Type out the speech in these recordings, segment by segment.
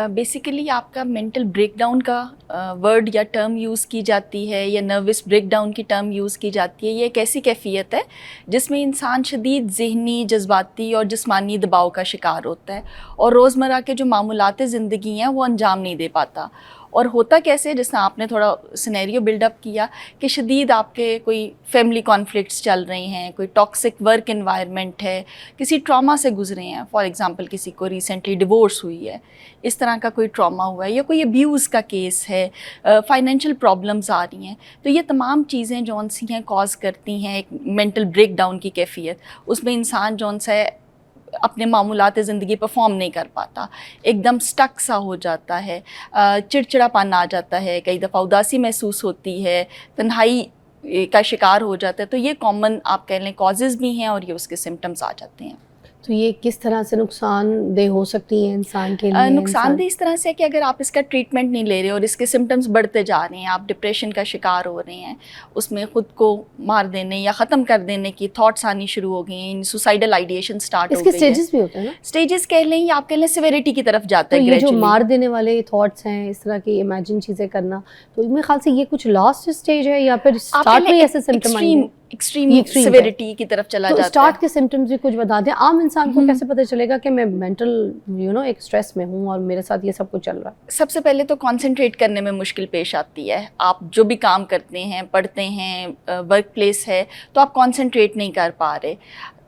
Basically آپ کا mental break down کا ورڈ یا ٹرم یوز کی جاتی ہے یا نروس بریک ڈاؤن کی ٹرم یوز کی جاتی ہے. یہ ایک ایسی کیفیت ہے جس میں انسان شدید ذہنی، جذباتی اور جسمانی دباؤ کا شکار ہوتا ہے اور روزمرہ کے جو معمولات زندگی ہیں وہ انجام نہیں دے پاتا. اور ہوتا کیسے، جس طرح آپ نے تھوڑا سینیریو بلڈ اپ کیا کہ شدید آپ کے کوئی فیملی کانفلکٹس چل رہے ہیں، کوئی ٹاکسک ورک انوائرمنٹ ہے، کسی ٹراما سے گزرے ہیں. فار ایگزامپل کسی کو ریسنٹلی ڈیورس ہوئی ہے، اس طرح کا کوئی ٹراما ہوا ہے، یا کوئی ابیوز کا کیس ہے، فائنینشیل پرابلمز آ رہی ہیں. تو یہ تمام چیزیں جون سی ہیں کاز کرتی ہیں ایک مینٹل بریک ڈاؤن کی کیفیت. اس میں انسان جون سا ہے اپنے معمولات زندگی پرفارم نہیں کر پاتا، ایک دم سٹک سا ہو جاتا ہے، چڑچڑا پن آ جاتا ہے، کئی دفعہ اداسی محسوس ہوتی ہے، تنہائی کا شکار ہو جاتا ہے. تو یہ کامن آپ کہہ لیں کازز بھی ہیں اور یہ اس کے سمٹمز آ جاتے ہیں. تو یہ کس طرح سے نقصان دہ ہو سکتی ہیں انسان کے لیے؟ نقصان دہ اس طرح سے کہ اگر آپ اس کا ٹریٹمنٹ نہیں لے رہے اور اس کے سمٹمز بڑھتے جا رہے ہیں، آپ ڈپریشن کا شکار ہو رہے ہیں، اس میں خود کو مار دینے یا ختم کر دینے کی تھاٹس آنی شروع ہو گئی ہیں، سوسائڈل آئیڈیشن سٹارٹ ہو گئی ہے. اس کے سٹیجز بھی ہوتے ہیں نا؟ سٹیجز کہہ لیں یا آپ کہہ لیں سیویریٹی کی طرف جاتا ہے. یہ جو مار دینے والے تھاٹس ہیں، اس طرح کی امیجن چیزیں کرنا، تو میرے خیال سے یہ کچھ لاسٹ اسٹیج ہے یا پھر اسٹارٹ میں ایسے سمٹم آئیں گے؟ ایکسٹریم سیویریٹی کی طرف چلا جاتا ہے. تو اسٹارٹ کے سمٹمز بھی کچھ بتا دیں. عام انسان کو کیسے پتہ چلے گا کہ میں مینٹل ایک اسٹریس میں ہوں اور میرے ساتھ یہ سب کچھ چل رہا ہے؟ سب سے پہلے تو کانسنٹریٹ کرنے میں مشکل پیش آتی ہے. آپ جو بھی کام کرتے ہیں، پڑھتے ہیں، ورک پلیس ہے، تو آپ کانسنٹریٹ نہیں کر پا رہے.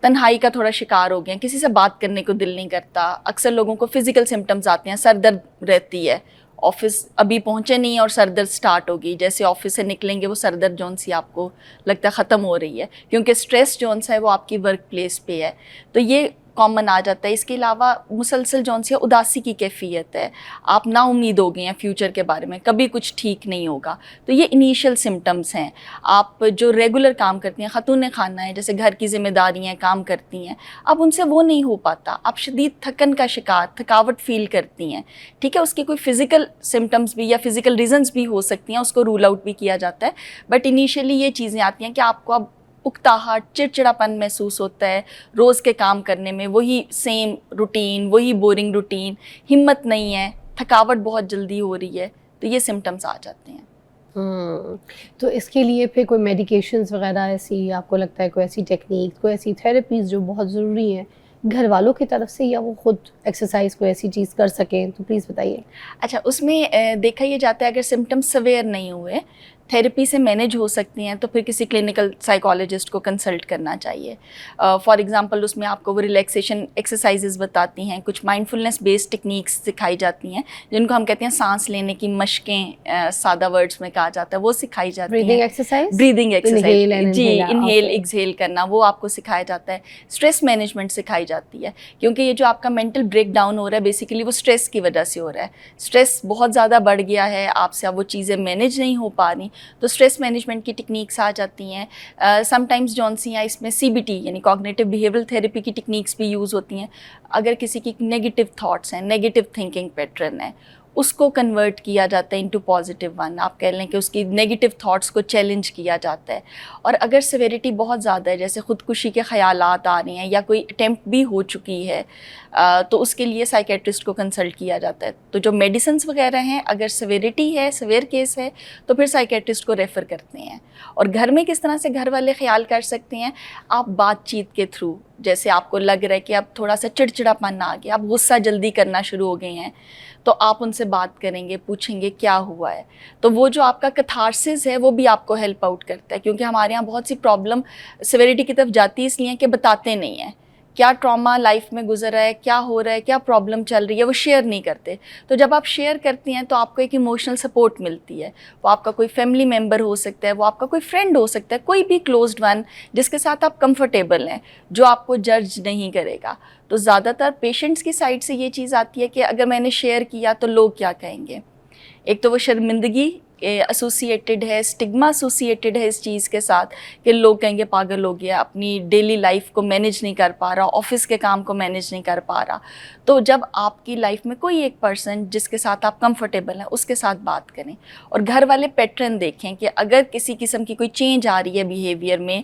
تنہائی کا تھوڑا شکار ہو گیا، کسی سے بات کرنے کو دل نہیں کرتا. اکثر لوگوں کو فزیکل سمٹمز آتے ہیں، سر درد رہتی ہے، آفس ابھی پہنچے نہیں اور سر درد سٹارٹ ہوگی، جیسے آفس سے نکلیں گے وہ سر درد جون سی آپ کو لگتا ہے ختم ہو رہی ہے، کیونکہ اسٹریس جون سا ہے وہ آپ کی ورک پلیس پہ ہے. تو یہ کامن آ جاتا ہے. اس کے علاوہ مسلسل جون سی اداسی کی کیفیت ہے، آپ نا امید ہو گئے ہیں فیوچر کے بارے میں، کبھی کچھ ٹھیک نہیں ہوگا. تو یہ انیشیل سمٹمز ہیں. آپ جو ریگولر کام کرتی ہیں، خاتون خانہ ہیں، جیسے گھر کی ذمہ داریاں کام کرتی ہیں، اب ان سے وہ نہیں ہو پاتا، آپ شدید تھکن کا شکار، تھکاوٹ فیل کرتی ہیں. ٹھیک ہے، اس کی کوئی فزیکل سمٹمز بھی یا فزیکل ریزنز بھی ہو سکتی ہیں، اس کو رول آؤٹ بھی کیا جاتا ہے. بٹ انیشیلی یہ چیزیں آتی ہیں کہ آپ کو اب اکتاہٹ، چڑچڑا پن محسوس ہوتا ہے روز کے کام کرنے میں، وہی سیم روٹین، وہی بورنگ روٹین، ہمت نہیں ہے، تھکاوٹ بہت جلدی ہو رہی ہے. تو یہ سمٹمز آ جاتے ہیں. تو اس کے لیے پھر کوئی میڈیکیشنز وغیرہ ایسی آپ کو لگتا ہے، کوئی ایسی ٹیکنیک، کوئی ایسی تھیراپیز جو بہت ضروری ہیں گھر والوں کی طرف سے، یا وہ خود ایکسرسائز کوئی ایسی چیز کر سکیں؟ تو پلیز بتائیے. اچھا، اس میں دیکھا یہ جاتا ہے اگر سمٹمز سویئر نہیں ہوئے، تھیراپی سے مینیج ہو سکتی ہیں، تو پھر کسی کلینکل سائیکالوجسٹ کو کنسلٹ کرنا چاہیے. فار ایگزامپل اس میں آپ کو وہ ریلیکسیشن ایکسرسائزز بتاتی ہیں، کچھ مائنڈفلنس بیسڈ ٹیکنیکس سکھائی جاتی ہیں جن کو ہم کہتے ہیں سانس لینے کی مشقیں، سادہ ورڈز میں کہا جاتا ہے، وہ سکھائی جاتی ہیں. بریدنگ ایکسرسائز، جی، انہیل ایکسہیل کرنا، وہ آپ کو سکھایا جاتا ہے. اسٹریس مینجمنٹ سکھائی جاتی ہے، کیونکہ یہ جو آپ کا مینٹل بریک ڈاؤن ہو رہا ہے بیسیکلی وہ اسٹریس کی وجہ سے ہو رہا ہے. اسٹریس بہت زیادہ بڑھ گیا ہے آپ سے، اب وہ چیزیں مینیج نہیں ہو پا رہی، تو اسٹریس مینجمنٹ کی ٹیکنیکس آ جاتی ہیں. سم ٹائمز جون سی ہیں اس میں CBT یعنی کوگنیٹو بیہیویئرل تھیراپی کی ٹیکنیکس بھی یوز ہوتی ہیں. اگر کسی کی نیگیٹو تھاٹس ہیں، نیگیٹو تھنکنگ پیٹرن ہے، اس کو کنورٹ کیا جاتا ہے انٹو پازیٹیو ون. آپ کہہ لیں کہ اس کی نیگیٹو تھاٹس کو چیلنج کیا جاتا ہے. اور اگر سیویریٹی بہت زیادہ ہے، جیسے خودکشی کے خیالات آ رہے ہیں یا کوئی اٹیمپٹ بھی ہو چکی ہے، تو اس کے لیے سائیکیٹرسٹ کو کنسلٹ کیا جاتا ہے. تو جو میڈیسنس وغیرہ ہیں، اگر سیویریٹی ہے، سیویئر کیس ہے، تو پھر سائیکیٹرسٹ کو ریفر کرتے ہیں. اور گھر میں کس طرح سے گھر والے خیال کر سکتے ہیں؟ آپ بات چیت کے تھرو، جیسے آپ کو لگ رہا ہے کہ اب تھوڑا سا چڑچڑا پن آ گیا، آپ غصہ جلدی کرنا شروع ہو گئے ہیں، تو آپ ان سے بات کریں گے، پوچھیں گے کیا ہوا ہے. تو وہ جو آپ کا کتھارسس ہے وہ بھی آپ کو ہیلپ آؤٹ کرتا ہے، کیونکہ ہمارے یہاں بہت سی پرابلم سیویریٹی کی طرف جاتی ہے اس لیے کہ بتاتے نہیں ہیں کیا ٹراما لائف میں گزر رہا ہے، کیا ہو رہا ہے، کیا پرابلم چل رہی ہے، وہ شیئر نہیں کرتے. تو جب آپ شیئر کرتی ہیں تو آپ کو ایک ایموشنل سپورٹ ملتی ہے. وہ آپ کا کوئی فیملی ممبر ہو سکتا ہے، وہ آپ کا کوئی فرینڈ ہو سکتا ہے، کوئی بھی کلوزڈ ون جس کے ساتھ آپ کمفرٹیبل ہیں، جو آپ کو جج نہیں کرے گا. تو زیادہ تر پیشنٹس کی سائڈ سے یہ چیز آتی ہے کہ اگر میں نے شیئر کیا تو لوگ کیا کہیں گے. ایک تو وہ شرمندگی ایسوسیٹیڈ ہے, اسٹگما ایسوسیٹیڈ ہے اس چیز کے ساتھ کہ لوگ کہیں گے پاگل ہو گیا, اپنی ڈیلی لائف کو مینیج نہیں کر پا رہا, آفس کے کام کو مینیج نہیں کر پا رہا. تو جب آپ کی لائف میں کوئی ایک پرسن جس کے ساتھ آپ کمفرٹیبل ہیں اس کے ساتھ بات کریں, اور گھر والے پیٹرن دیکھیں کہ اگر کسی قسم کی کوئی چینج آ رہی ہے بیہیویئر میں,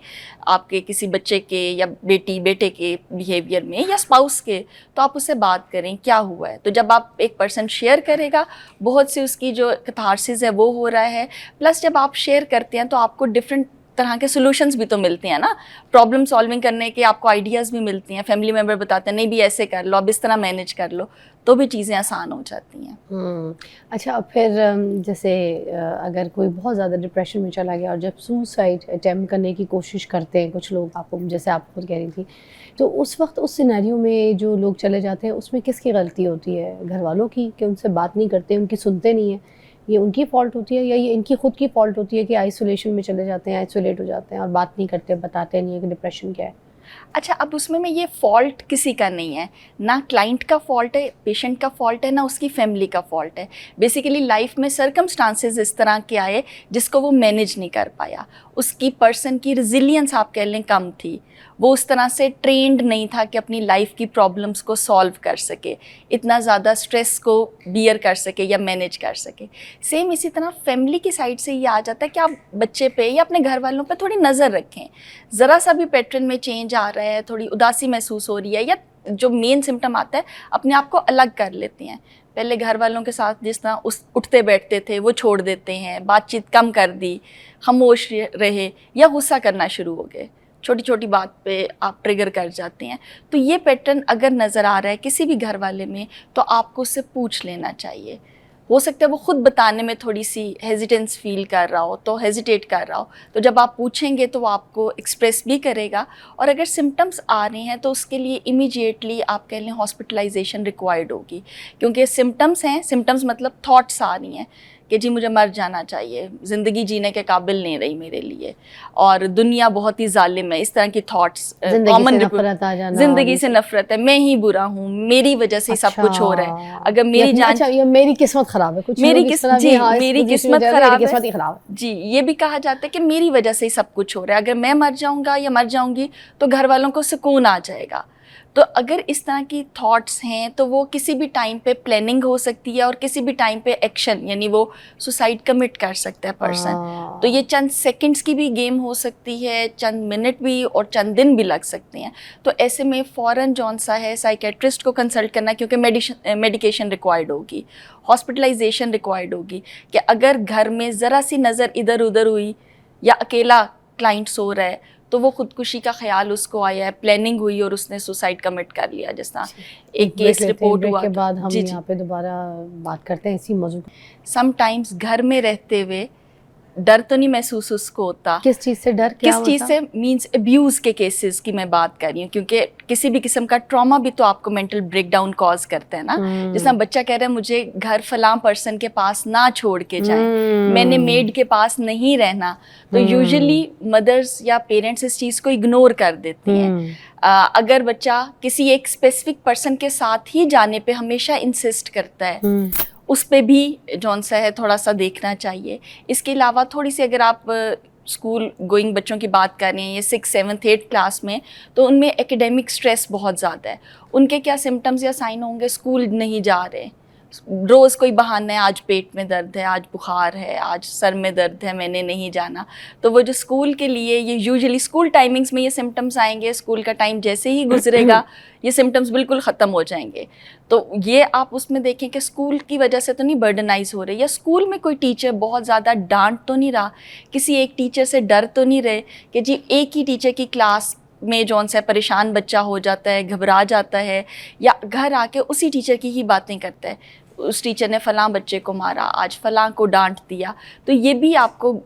آپ کے کسی بچے کے یا بیٹے کے بیہیویئر میں یا اسپاؤس کے, تو آپ اس سے بات کریں کیا ہوا ہے. تو جب آپ ایک پرسن شیئر کرے گا, بہت سی اس کی جو کتھارسس ہے وہ ہو رہا ہے, پلس جب آپ شیئر کرتے ہیں تو آپ کو ڈفرینٹ طرح کے سولوشنز بھی تو ملتے ہیں نا, پرابلم سالونگ کرنے کے آپ کو آئیڈیاز بھی ملتی ہیں. فیملی ممبر بتاتے ہیں نہیں بھی ایسے کر لو, اب اس طرح مینیج کر لو, تو بھی چیزیں آسان ہو جاتی ہیں. اچھا, پھر جیسے اگر کوئی بہت زیادہ ڈپریشن میں چلا گیا اور جب سوسائڈ اٹیمپٹ کرنے کی کوشش کرتے ہیں کچھ لوگ, آپ کو جیسے آپ خود کہہ رہی تھی, تو اس وقت اس سینیریو میں جو لوگ چلے جاتے ہیں اس میں کس کی غلطی ہوتی ہے؟ گھر والوں کی کہ ان سے بات نہیں کرتے, ان کی سنتے نہیں ہیں, یہ ان کی فالٹ ہوتی ہے, یا یہ ان کی خود کی فالٹ ہوتی ہے کہ آئسولیشن میں چلے جاتے ہیں, آئسولیٹ ہو جاتے ہیں اور بات نہیں کرتے, بتاتے نہیں ہیں کہ ڈپریشن کیا ہے؟ اچھا, اب اس میں یہ فالٹ کسی کا نہیں ہے, نہ کلائنٹ کا فالٹ ہے, پیشنٹ کا فالٹ ہے, نہ اس کی فیملی کا فالٹ ہے. بیسیکلی لائف میں سرکمسٹانسز اس طرح کے آئے جس کو وہ مینیج نہیں کر پایا, اس کی پرسن کی ریزیلینس آپ کہہ لیں کم تھی, وہ اس طرح سے ٹرینڈ نہیں تھا کہ اپنی لائف کی پرابلمس کو سالو کر سکے, اتنا زیادہ اسٹریس کو بیئر کر سکے یا مینیج کر سکے. سیم اسی طرح فیملی کی سائڈ سے یہ آ جاتا ہے کہ آپ بچے پہ یا اپنے گھر والوں پہ تھوڑی نظر رکھیں, ذرا سا بھی پیٹرن میں چینج آ رہا ہے, تھوڑی اداسی محسوس ہو رہی ہے, یا جو مین سمٹم آتا ہے اپنے آپ کو الگ کر لیتے ہیں. پہلے گھر والوں کے ساتھ جس طرح اٹھتے بیٹھتے تھے وہ چھوڑ دیتے ہیں, بات چیت کم کر دی, خاموش رہے, یا غصہ کرنا شروع ہو گئے, چھوٹی چھوٹی بات پہ آپ ٹریگر کر جاتے ہیں. تو یہ پیٹرن اگر نظر آ رہا ہے کسی بھی گھر والے میں تو آپ کو اس سے پوچھ لینا چاہیے. ہو سکتا ہے وہ خود بتانے میں تھوڑی سی ہیزیٹنس فیل کر رہا ہو, تو ہیزیٹیٹ کر رہا ہو, تو جب آپ پوچھیں گے تو وہ آپ کو ایکسپریس بھی کرے گا. اور اگر سمٹمس آ رہے ہیں تو اس کے لیے امیجیٹلی آپ کہہ لیں ہاسپٹلائزیشن ریکوائرڈ ہوگی, کیونکہ سمٹمس ہیں, سمٹمس مطلب تھاٹس آ رہی ہیں کہ جی مجھے مر جانا چاہیے, زندگی جینے کے قابل نہیں رہی میرے لیے, اور دنیا بہت ہی ظالم ہے, اس طرح کی تھاٹس کامن, زندگی سے نفرت ہے, میں ہی برا ہوں, میری وجہ سے سب کچھ ہو رہا ہے, اگر میری جان, میری قسمت خراب ہے, کچھ میری قسمت خراب ہے, جی یہ بھی کہا جاتا ہے کہ میری وجہ سے ہی سب کچھ ہو رہا ہے, اگر میں مر جاؤں گا یا مر جاؤں گی تو گھر والوں کو سکون آ جائے گا. تو اگر اس طرح کی تھاٹس ہیں تو وہ کسی بھی ٹائم پہ پلاننگ ہو سکتی ہے, اور کسی بھی ٹائم پہ ایکشن, یعنی وہ سوسائڈ کمٹ کر سکتا ہے پرسن. تو یہ چند سیکنڈز کی بھی گیم ہو سکتی ہے, چند منٹ بھی, اور چند دن بھی لگ سکتے ہیں. تو ایسے میں فوراً جون سا ہے سائیکیٹرسٹ کو کنسلٹ کرنا, کیونکہ میڈیکیشن ریکوائرڈ ہوگی, ہاسپٹلائزیشن ریکوائرڈ ہوگی. کہ اگر گھر میں ذرا سی نظر ادھر ادھر ہوئی, یا اکیلا کلائنٹ سو رہا ہے, تو وہ خودکشی کا خیال اس کو آیا ہے, پلاننگ ہوئی اور اس نے سوسائڈ کمٹ کر لیا. جس طرح ایک کیس رپورٹ ہوا کے بعد ہم یہاں پہ دوبارہ بات کرتے ہیں اسی موضوع. سم ٹائمز گھر میں رہتے ہوئے ڈر تو نہیں محسوس اس کو ہوتا. کس چیز سے ڈر؟ کس چیز سے؟ مینس ابیوز کے کیسز کی میں بات کر رہی ہوں, کیونکہ کسی بھی قسم کا ٹراما بھی تو آپ کو مینٹل بریک ڈاؤن کاز کرتا ہے نا. جس طرح بچہ کہہ رہا ہے مجھے گھر فلاں پرسن کے پاس نہ چھوڑ کے جائیں, میں نے میڈ کے پاس نہیں رہنا, تو یوزلی مدرس یا پیرنٹس اس چیز کو اگنور کر دیتی ہیں. اگر بچہ کسی ایک اسپیسیفک پرسن کے ساتھ ہی جانے پہ ہمیشہ انسسٹ کرتا ہے, اس پہ بھی جون سا ہے تھوڑا سا دیکھنا چاہیے. اس کے علاوہ تھوڑی سی اگر آپ اسکول گوئنگ بچوں کی بات کر رہے ہیں, یہ 6th 7th 8th کلاس میں, تو ان میں ایکیڈیمک اسٹریس بہت زیادہ ہے. ان کے کیا سمٹمز یا سائن ہوں گے؟ اسکول نہیں جا رہے, روز کوئی بہانہ ہے, آج پیٹ میں درد ہے, آج بخار ہے, آج سر میں درد ہے, میں نے نہیں جانا. تو وہ جو اسکول کے لیے یہ یوزلی اسکول ٹائمنگس میں یہ سمٹمس آئیں گے, اسکول کا ٹائم جیسے ہی گزرے گا یہ سمٹمس بالکل ختم ہو جائیں گے. تو یہ آپ اس میں دیکھیں کہ اسکول کی وجہ سے تو نہیں برڈنائز ہو رہے, یا اسکول میں کوئی ٹیچر بہت زیادہ ڈانٹ تو نہیں رہا, کسی ایک ٹیچر سے ڈر تو نہیں رہے کہ جی ایک ہی ٹیچر کی کلاس میں جون سا پریشان بچہ ہو جاتا ہے, گھبرا جاتا ہے, یا گھر آ کے اسی ٹیچر کی ہی باتیں کرتا ہے, اس ٹیچر نے فلاں بچے کو مارا, آج فلاں کو ڈانٹ دیا. تو یہ بھی آپ کو